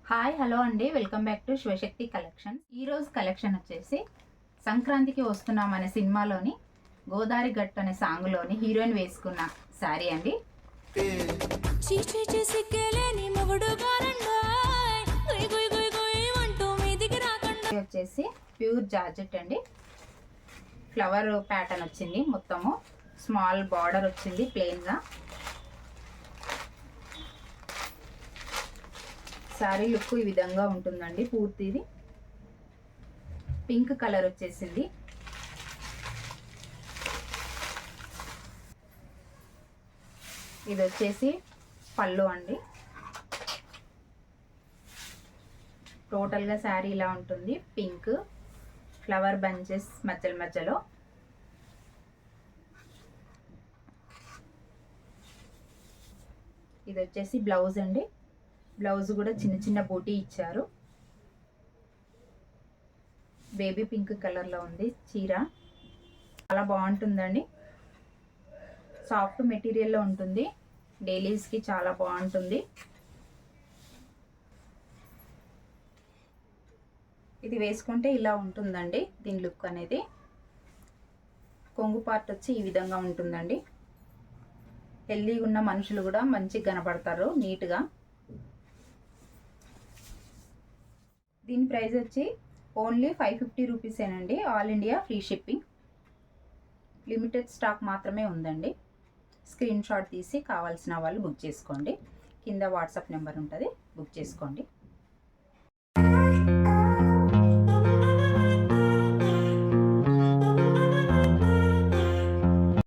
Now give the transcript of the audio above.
Hi hello అండి, welcome back to Shivashakti collection. ఈరోజు collection వచ్చేసి సంక్రాంతికి వస్తున్నాం అనే సినిమాలోని గోదారి గట్టు అనే సాంగ్లోని హీరోయిన్ వేసుకున్న శారీ అండి. వచ్చేసి ప్యూర్ జార్జెట్ అండి. ఫ్లవర్ ప్యాటర్న్ వచ్చింది, మొత్తము స్మాల్ బార్డర్ వచ్చింది ప్లెయిన్గా. శారీ లుక్ ఈ విధంగా ఉంటుందండి. పూర్తిది పింక్ కలర్ వచ్చేసింది. ఇది వచ్చేసి పళ్ళు అండి. టోటల్గా శారీ ఇలా ఉంటుంది. పింక్ ఫ్లవర్ బంచెస్ మధ్యలో ఇది వచ్చేసి బ్లౌజ్ అండి. బ్లౌజ్ కూడా చిన్న చిన్న బూటీ ఇచ్చారు. బేబీ పింక్ కలర్లో ఉంది చీర. చాలా బాగుంటుందండి. సాఫ్ట్ మెటీరియల్లో ఉంటుంది. డైలీస్కి చాలా బాగుంటుంది. ఇది వేసుకుంటే ఇలా ఉంటుందండి దీని లుక్ అనేది. కొంగు పార్ట్ వచ్చి ఈ విధంగా ఉంటుందండి. హెల్దీగా ఉన్న మనుషులు కూడా మంచిగా కనపడతారు నీట్గా. దీని ప్రైస్ వచ్చి ఓన్లీ 550 రూపీసేనండి. All India free shipping. Limited stock మాత్రమే ఉందండి. స్క్రీన్ షాట్ తీసి కావాల్సిన వాళ్ళు బుక్ చేసుకోండి. కింద వాట్సాప్ నెంబర్ ఉంటుంది, బుక్ చేసుకోండి.